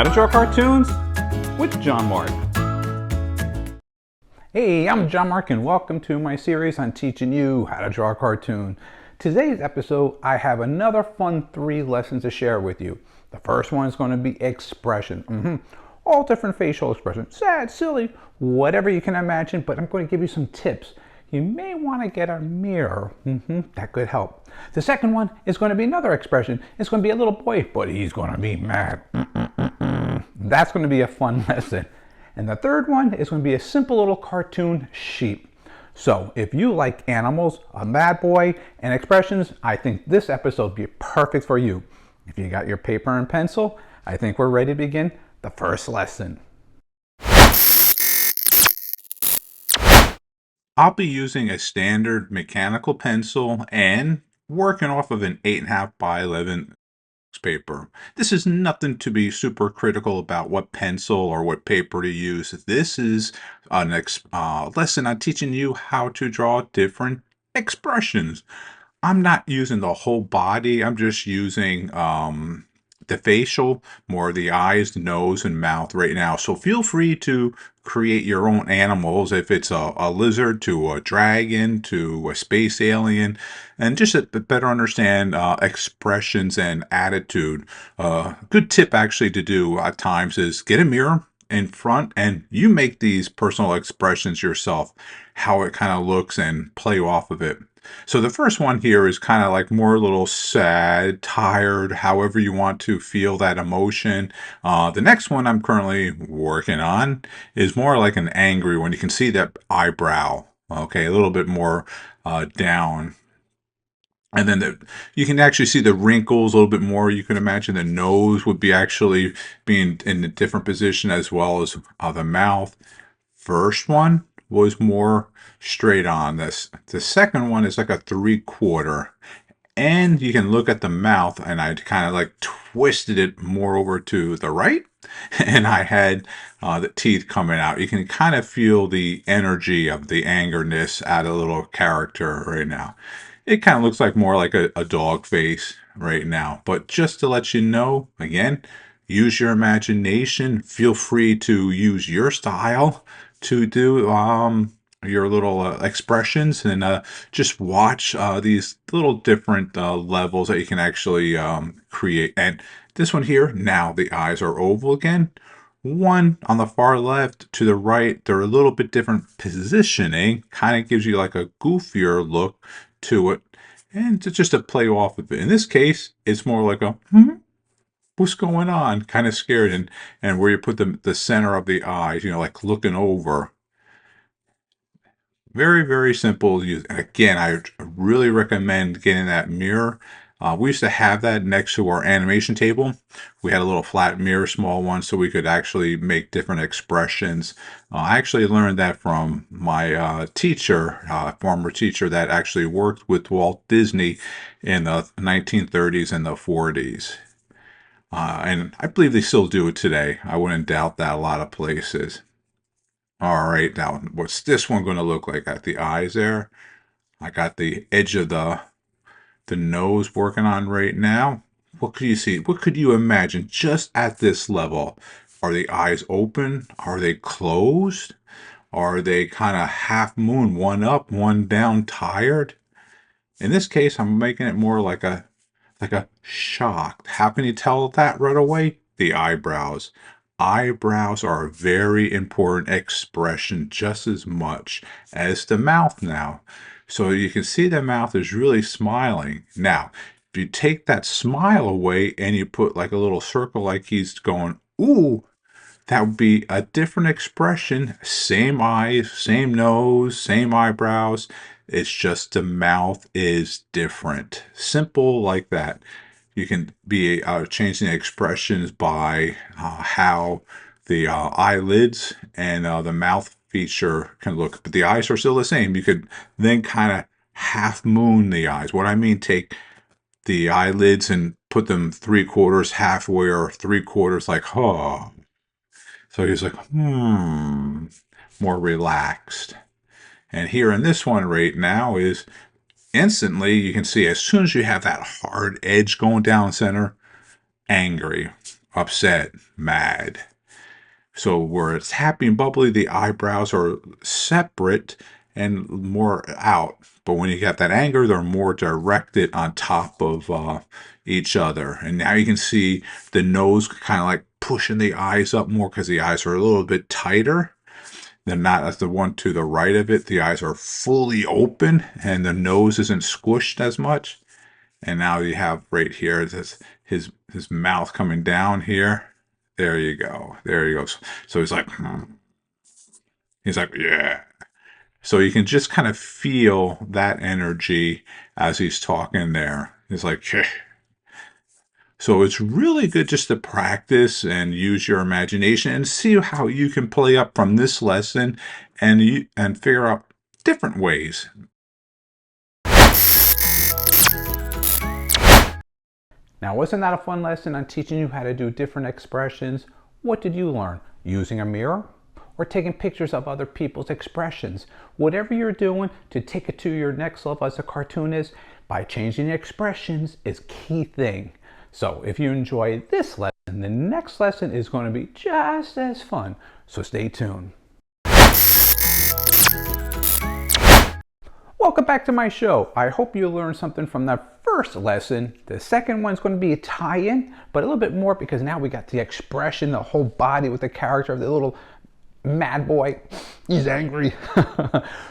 to Draw Cartoons with John-Marc. Hey, I'm John-Marc and welcome to my series on teaching you how to draw a cartoon. Today's episode, I have another fun 3 lessons to share with you. The first one is going to be expression. All different facial expressions, sad, silly, whatever you can imagine, but I'm going to give you some tips. You may want to get a mirror. That could help. The second one is going to be another expression. It's going to be a little boy, but he's going to be mad. That's going to be a fun lesson. And the third one is going to be a simple little cartoon sheep. So if you like animals, a mad boy, and expressions, I think this episode will be perfect for you. If you got your paper and pencil, I think we're ready to begin the first lesson. I'll be using a standard mechanical pencil and working off of an 8.5 by 11 paper. This is nothing to be super critical about what pencil or what paper to use. This is a lesson on teaching you how to draw different expressions. I'm not using the whole body. I'm just using the facial, more of the eyes, the nose, and mouth right now. So feel free to create your own animals, if it's a lizard to a dragon to a space alien, and just to better understand expressions and attitude. Good tip actually to do at times is get a mirror in front and you make these personal expressions yourself, how it kind of looks, and play off of it. So the first one here is kind of like more a little sad, tired, however you want to feel that emotion. The next one I'm currently working on is more like an angry one. You can see that eyebrow, okay, a little bit more down. And then you can actually see the wrinkles a little bit more. You can imagine the nose would be actually being in a different position, as well as the mouth. First one was more straight on. The second one is like a 3/4. And you can look at the mouth, and I kind of like twisted it more over to the right. And I had the teeth coming out. You can kind of feel the energy of the angerness at a little character right now. It kind of looks like more like a dog face right now. But just to let you know, again, use your imagination. Feel free to use your style to do your little expressions, and just watch these little different levels that you can actually create. And this one here, now the eyes are oval again. One on the far left to the right, they're a little bit different positioning, kind of gives you like a goofier look to it, and just to play off of it. In this case, it's more like a what's going on, kind of scared, and where you put the center of the eyes, like looking over. Very, very simple to use. And again, I really recommend getting that mirror. We used to have that next to our animation table. We had a little flat mirror, small one, so we could actually make different expressions. I actually learned that from my teacher, former teacher that actually worked with Walt Disney in the 1930s and the 40s. And I believe they still do it today. I wouldn't doubt that a lot of places. All right, now what's this one going to look like? Got the eyes there. I got the edge of the nose working on right now. What could you see? What could you imagine just at this level? Are the eyes open? Are they closed? Are they kind of half moon, one up, one down, tired? In this case, I'm making it more like a shocked. How can you tell that right away? The eyebrows. Eyebrows are a very important expression, just as much as the mouth now. So you can see the mouth is really smiling. Now, if you take that smile away and you put like a little circle like he's going, ooh, that would be a different expression. Same eyes, same nose, same eyebrows. It's just the mouth is different. Simple like that. You can be changing the expressions by how the eyelids and the mouth feature can look. But the eyes are still the same. You could then kind of half moon the eyes. What I mean, take the eyelids and put them 3/4 halfway, or 3/4 like, oh. So he's like, more relaxed. And here in this one right now is instantly, you can see as soon as you have that hard edge going down center, angry. upset, mad. So where it's happy and bubbly, the eyebrows are separate and more out. But when you got that anger, they're more directed on top of each other. And now you can see the nose kind of like pushing the eyes up more because the eyes are a little bit tighter. They're not as the one to the right of it. The eyes are fully open and the nose isn't squished as much. And now you have right here this his mouth coming down here. There you go. There he goes. So he's like, he's like, yeah. So you can just kind of feel that energy as he's talking there. He's like, "Sheh." So it's really good just to practice and use your imagination and see how you can play up from this lesson and figure out different ways. Now, wasn't that a fun lesson on teaching you how to do different expressions? What did you learn? Using a mirror? Or taking pictures of other people's expressions? Whatever you're doing to take it to your next level as a cartoonist, by changing the expressions is key thing. So if you enjoy this lesson, the next lesson is going to be just as fun. So stay tuned. Welcome back to my show. I hope you learned something from that first lesson. The second one's going to be a tie-in, but a little bit more because now we got the expression, the whole body with the character of the little mad boy. He's angry.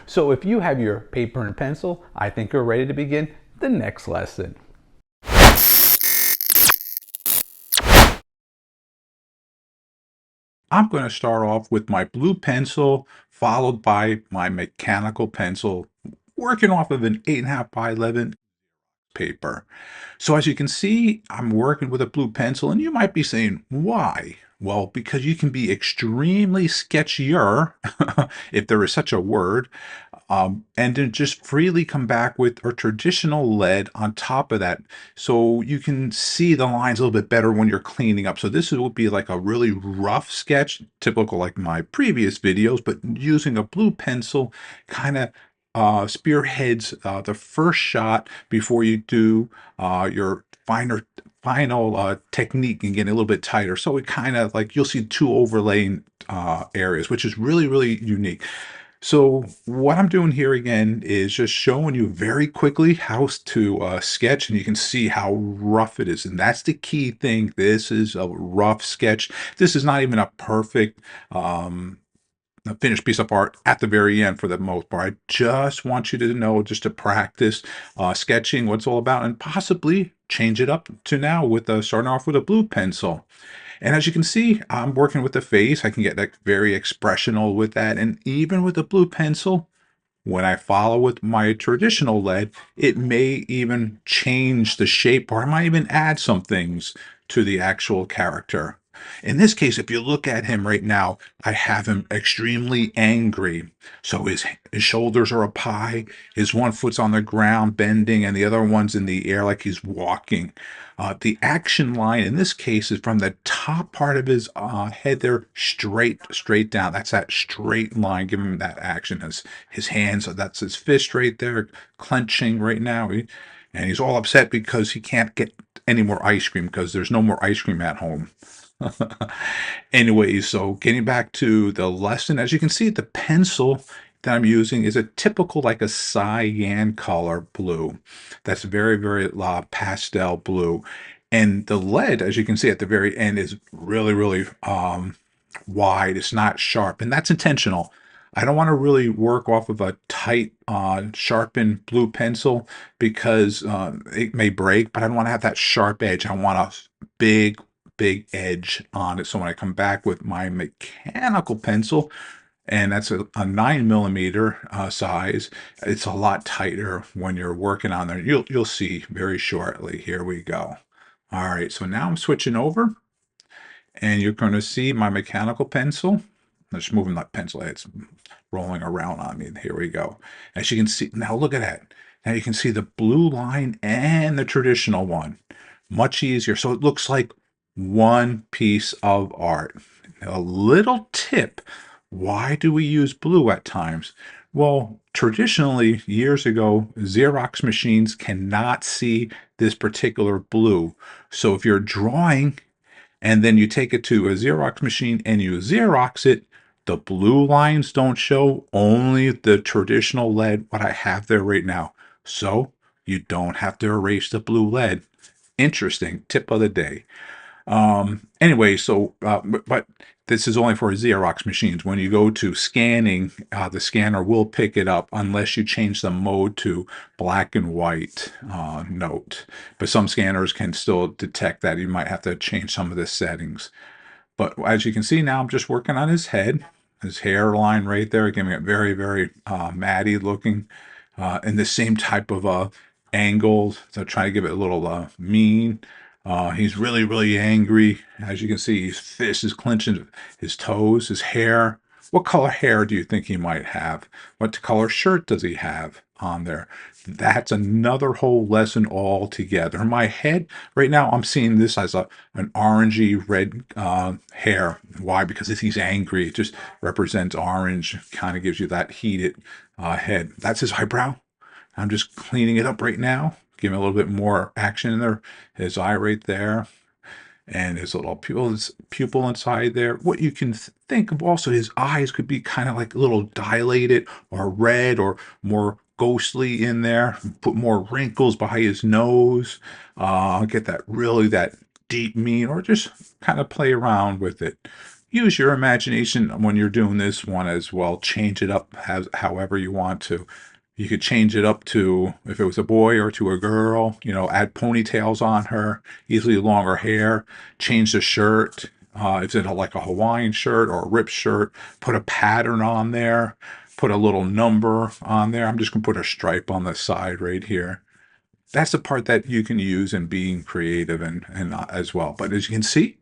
So if you have your paper and pencil, I think you're ready to begin the next lesson. I'm going to start off with my blue pencil, followed by my mechanical pencil, working off of an 8.5 by 11 paper. So as you can see, I'm working with a blue pencil, and you might be saying, why? Well, because you can be extremely sketchier, if there is such a word, and then just freely come back with a traditional lead on top of that. So you can see the lines a little bit better when you're cleaning up. So this will be like a really rough sketch, typical like my previous videos, but using a blue pencil kind of spearheads the first shot before you do your final technique and getting a little bit tighter. So it kind of like you'll see two overlaying areas, which is really, really unique. So what I'm doing here again is just showing you very quickly how to sketch, and you can see how rough it is. And that's the key thing. This is a rough sketch. This is not even a perfect a finished piece of art at the very end for the most part. I just want you to know, just to practice sketching what it's all about, and possibly change it up to now with starting off with a blue pencil. And as you can see, I'm working with the face. I can get like very expressional with that. And even with the blue pencil, when I follow with my traditional lead, it may even change the shape, or I might even add some things to the actual character. In this case, if you look at him right now, I have him extremely angry. So his shoulders are up high, his one foot's on the ground bending, and the other one's in the air like he's walking. The action line in this case is from the top part of his head there straight down. That's that straight line. Give him that action. His hands, that's his fist right there, clenching right now. And he's all upset because he can't get any more ice cream because there's no more ice cream at home. Anyways, so getting back to the lesson, as you can see, the pencil that I'm using is a typical like a cyan color blue. That's very, very pastel blue. And the lead, as you can see at the very end, is really, really wide. It's not sharp, and that's intentional. I don't want to really work off of a tight, sharpened blue pencil because it may break, but I don't want to have that sharp edge. I want a big edge on it. So when I come back with my mechanical pencil, and that's a 9 millimeter size, it's a lot tighter when you're working on there. You'll see very shortly. Here we go. All right, so now I'm switching over, and you're going to see my mechanical pencil. I'm just moving that pencil. It's rolling around on me. Here we go. As you can see, now look at that. Now you can see the blue line and the traditional one. Much easier. So it looks like one piece of art. A little tip. Why do we use blue at times? Well, traditionally, years ago, Xerox machines cannot see this particular blue. So if you're drawing and then you take it to a Xerox machine and you Xerox it, the blue lines don't show, only the traditional lead, what I have there right now. So you don't have to erase the blue lead. Interesting tip of the day. Anyway, but this is only for Xerox machines. When you go to scanning, the scanner will pick it up unless you change the mode to black and white note. But some scanners can still detect that. You might have to change some of the settings. But as you can see now, I'm just working on his head, his hairline right there, giving it very, very matty looking, in the same type of angle to try to give it a little mean. He's really, really angry. As you can see, his fist is clenching his toes, his hair. What color hair do you think he might have? What color shirt does he have on there? That's another whole lesson altogether. In my head, right now, I'm seeing this as an orangey red hair. Why? Because if he's angry, it just represents orange, kind of gives you that heated head. That's his eyebrow. I'm just cleaning it up right now, giving a little bit more action in there. His eye right there, and his little pupil inside there. What you can think of also, his eyes could be kind of like a little dilated or red or more ghostly in there. Put more wrinkles behind his nose. Get that deep mean, or just kind of play around with it. Use your imagination when you're doing this one as well. Change it up however you want to. You could change it up to, if it was a boy or to a girl, add ponytails on her, easily longer hair, change the shirt. If it's like a Hawaiian shirt or a ripped shirt, put a pattern on there, put a little number on there. I'm just going to put a stripe on the side right here. That's the part that you can use in being creative and as well. But as you can see,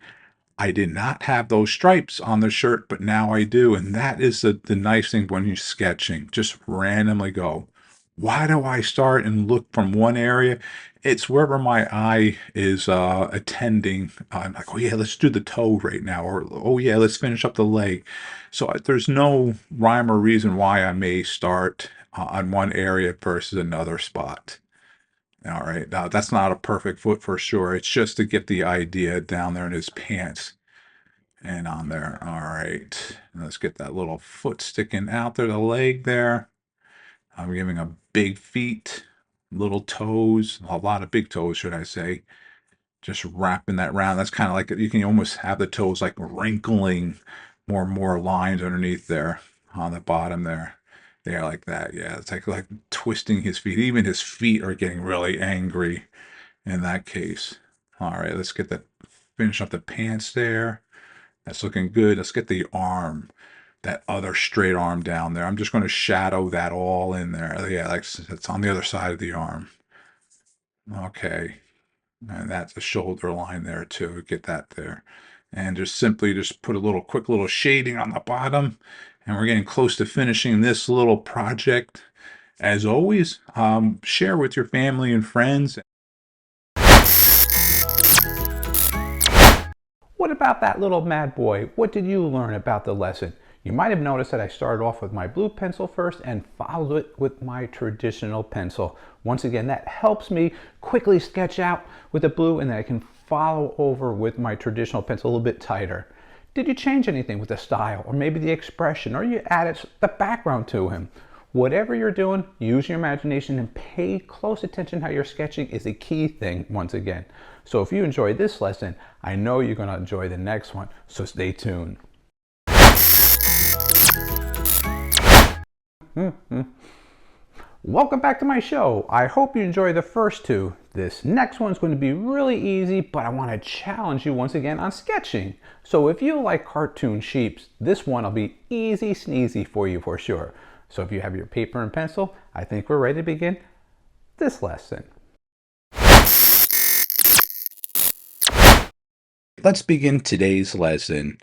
I did not have those stripes on the shirt, but now I do. And that is the nice thing when you're sketching. Just randomly go. Why do I start and look from one area? It's wherever my eye is attending. I'm like, oh yeah, let's do the toe right now. Or, oh yeah, let's finish up the leg. So there's no rhyme or reason why I may start on one area versus another spot. All right, now that's not a perfect foot for sure. It's just to get the idea down there in his pants and on there. All right, let's get that little foot sticking out there, the leg there. I'm giving a big feet, little toes, a lot of big toes, should I say. Just wrapping that round. That's kind of like, you can almost have the toes like wrinkling more and more lines underneath there on the bottom there. They are like that. Yeah, it's like twisting his feet. Even his feet are getting really angry in that case. All right, let's get that, finish up the pants there. That's looking good. Let's get the arm, that other straight arm down there. I'm just going to shadow that all in there. Yeah, like it's on the other side of the arm. Okay. And that's the shoulder line there too. Get that there. And just simply just put a quick little shading on the bottom. And we're getting close to finishing this little project. As always, share with your family and friends. What about that little mad boy? What did you learn about the lesson? You might have noticed that I started off with my blue pencil first and followed it with my traditional pencil. Once again, that helps me quickly sketch out with the blue, and then I can follow over with my traditional pencil a little bit tighter. Did you change anything with the style, or maybe the expression, or you added the background to him? Whatever you're doing, use your imagination and pay close attention. How you're sketching is the key thing once again. So if you enjoyed this lesson, I know you're going to enjoy the next one, so stay tuned. Welcome back to my show. I hope you enjoy the first two. This next one's going to be really easy, but I want to challenge you once again on sketching. So if you like cartoon sheeps, this one will be easy sneezy for you for sure. So if you have your paper and pencil, I think we're ready to begin this lesson. Let's begin today's lesson.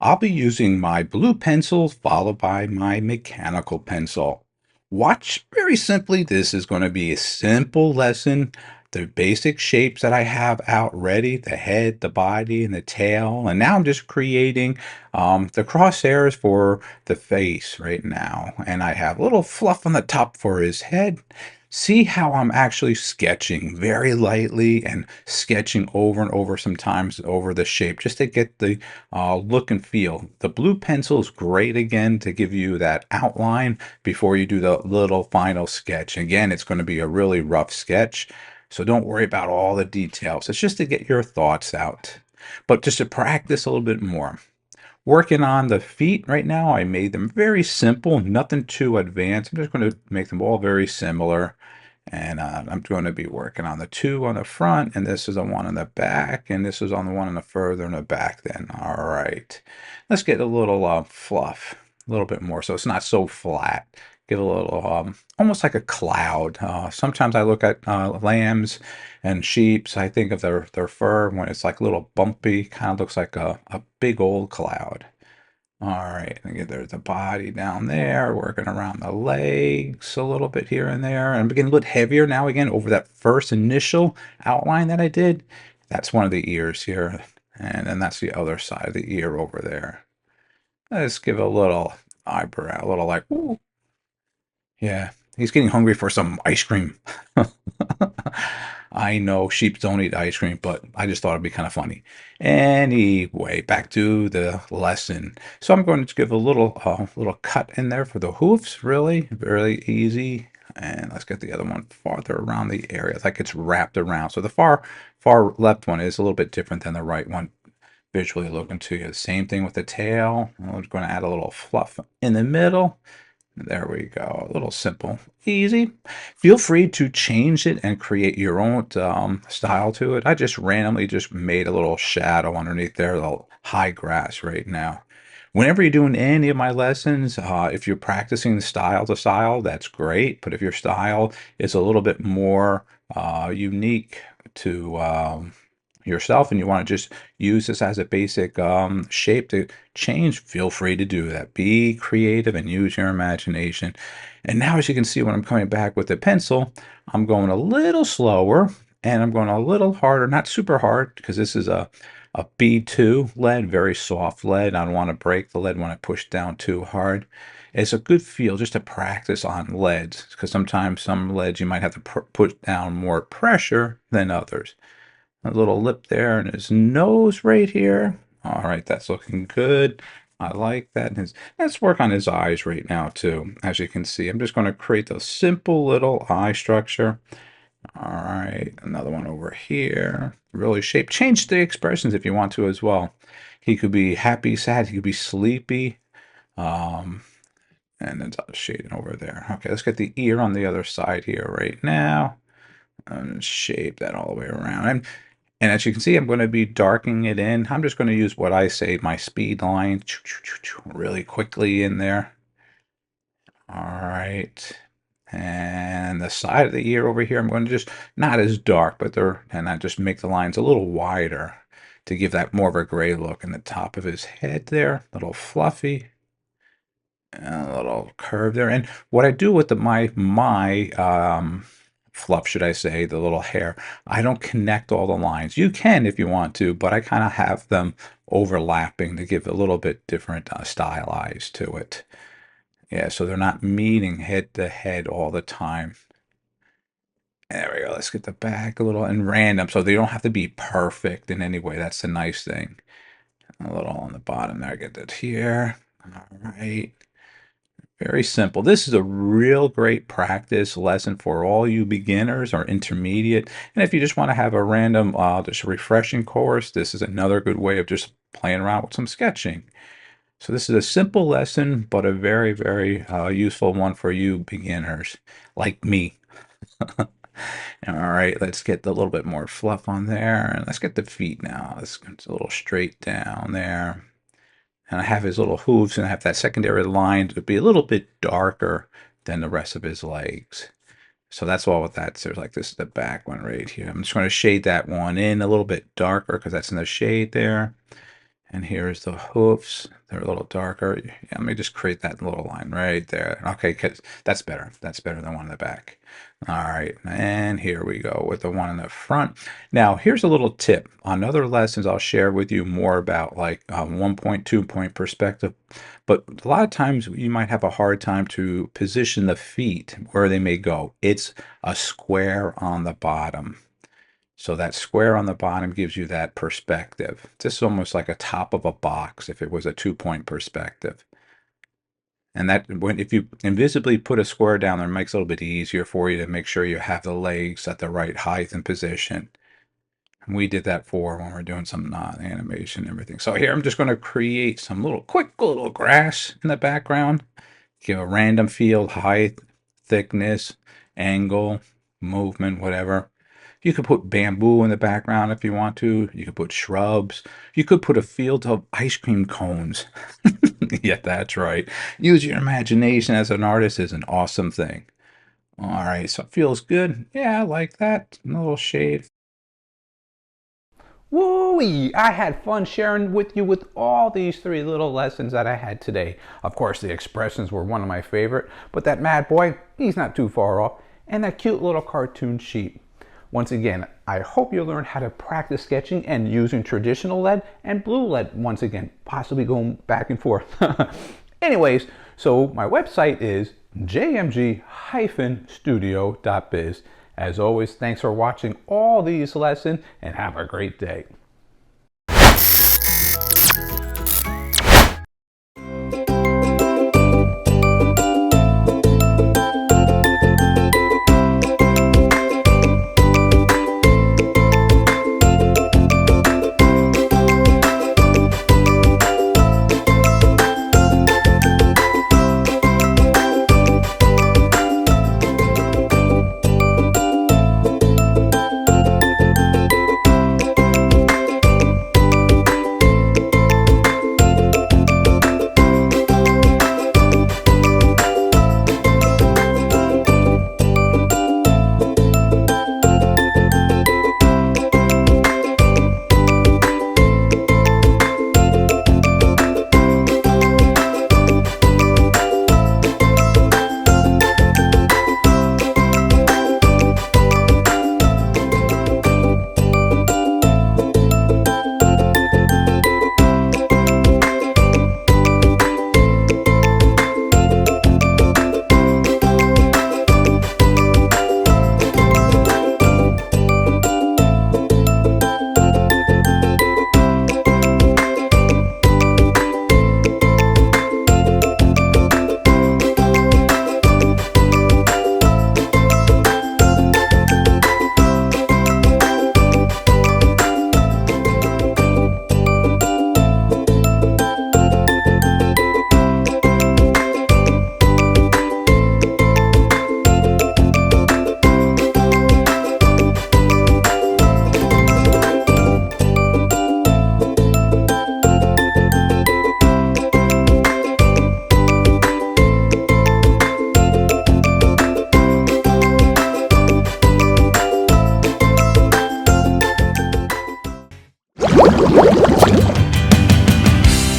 I'll be using my blue pencil followed by my mechanical pencil. Watch very simply. This is going to be a simple lesson the basic shapes that I have out ready, the head, the body, and the tail. And now I'm just creating the crosshairs for the face right now. And I have a little fluff on the top for his head. See how I'm actually sketching very lightly and sketching over and over sometimes over the shape just to get the look and feel. The blue pencil is great again to give you that outline before you do the little final sketch. Again, it's going to be a really rough sketch, so don't worry about all the details. It's just to get your thoughts out, but just to practice a little bit more. Working on the feet right now, I made them very simple, nothing too advanced. I'm just going to make them all very similar. And I'm going to be working on the two on the front, and this is the one on the back, and this is on the one on the further in the back then. All right. Let's get a little fluff, a little bit more, so it's not so flat. Get a little, almost like a cloud. Sometimes I look at lambs and sheeps. I think of their fur when it's like a little bumpy, kind of looks like a big old cloud. All right, again, there's the body down there, working around the legs a little bit here and there. And I'm getting a little heavier now again over that first initial outline that I did. That's one of the ears here. And then that's the other side of the ear over there. Let's give a little eyebrow, a little like, ooh. Yeah, he's getting hungry for some ice cream. I know sheep don't eat ice cream, but I just thought it'd be kind of funny. Anyway, back to the lesson. So I'm going to give a little cut in there for the hoofs, really, very easy. And let's get the other one farther around the area, like it's wrapped around. So the far left one is a little bit different than the right one visually looking to you. Same thing with the tail. I'm going to add a little fluff in the middle. There we go. A little simple, easy. Feel free to change it and create your own style to it. I just randomly just made a little shadow underneath there, a little high grass right now. Whenever you're doing any of my lessons, if you're practicing style to style, that's great. But if your style is a little bit more unique to yourself and you want to just use this as a basic shape to change, feel free to do that. Be creative and use your imagination. And now, as you can see, when I'm coming back with the pencil, I'm going a little slower and I'm going a little harder, not super hard, because this is a B2 lead, very soft lead. I don't want to break the lead when I push down too hard. It's a good feel just to practice on leads, because sometimes some leads you might have to put down more pressure than others. A little lip there and his nose right here. All right, that's looking good. I like that. Let's work on his eyes right now too. As you can see, I'm just going to create a simple little eye structure. All right, another one over here. Really shape. Change the expressions if you want to as well. He could be happy, sad. He could be sleepy. Um, and then shading over there. Okay, let's get the ear on the other side here right now. And shape that all the way around. And as you can see, I'm going to be darkening it in. I'm just going to use what I say, my speed line, really quickly in there. All right. And the side of the ear over here, I'm going to just, not as dark, but and I just make the lines a little wider to give that more of a gray look. And the top of his head there, a little fluffy. And a little curve there. And what I do with my fluff, should I say, the little hair, I don't connect all the lines. You can if you want to, but I kind of have them overlapping to give a little bit different stylized to it. Yeah, so they're not meeting head to head all the time. There we go. Let's get the back a little and random, so they don't have to be perfect in any way. That's the nice thing. A little on the bottom there. Get that here. All right. Very simple. This is a real great practice lesson for all you beginners or intermediate. And if you just want to have a random, just refreshing course, this is another good way of just playing around with some sketching. So this is a simple lesson, but a very, very useful one for you beginners like me. All right, let's get a little bit more fluff on there. And let's get the feet now. Let's get a little straight down there. And I have his little hooves, and I have that secondary line to be a little bit darker than the rest of his legs. So that's all with that. So like this is the back one right here. I'm just going to shade that one in a little bit darker because that's in the shade there. And here's the hoofs. They're a little darker. Yeah, let me just create that little line right there. Okay, 'cause that's better. That's better than one in the back. All right, and here we go with the one in the front. Now, here's a little tip. On other lessons, I'll share with you more about like 1 point, 2 point perspective. But a lot of times you might have a hard time to position the feet where they may go. It's a square on the bottom. So that square on the bottom gives you that perspective. This is almost like a top of a box if it was a 2 point perspective. And that if you invisibly put a square down there, it makes it a little bit easier for you to make sure you have the legs at the right height and position. And we did that for when we're doing some animation and everything. So here I'm just going to create some quick little grass in the background. Give a random field, height, thickness, angle, movement, whatever. You could put bamboo in the background if you want to. You could put shrubs. You could put a field of ice cream cones. Yeah, that's right. Use your imagination as an artist is an awesome thing. All right, so it feels good. Yeah, I like that. A little shade. Woo-wee! I had fun sharing with you with all these 3 little lessons that I had today. Of course, the expressions were one of my favorite, but that mad boy, he's not too far off. And that cute little cartoon sheep. Once again, I hope you learn how to practice sketching and using traditional lead and blue lead once again, possibly going back and forth. Anyways, so my website is jmg-studio.biz. As always, thanks for watching all these lessons and have a great day.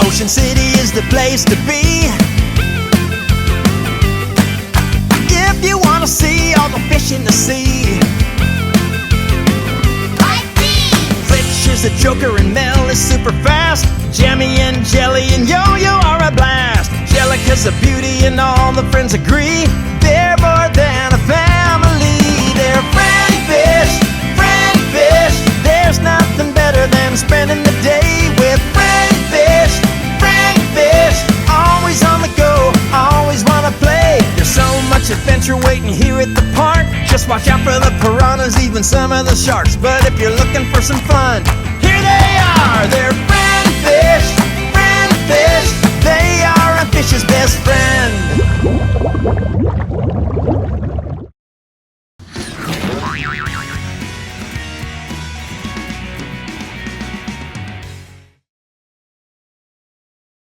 Ocean City is the place to be if you want to see all the fish in the sea. Fletch is a joker and Mel is super fast. Jammy and Jelly and Yo-Yo are a blast. Jellica's a beauty and all the friends agree. They're more than a family. They're friendly fish, friendly fish. There's nothing better than spending the day with friendly fish, friendly fish. Always on the go, always wanna play. There's so much adventure waiting here at the park. Just watch out for the piranhas, even some of the sharks. But if you're looking for some fun, here they are. They're friendly fish, friendly fish.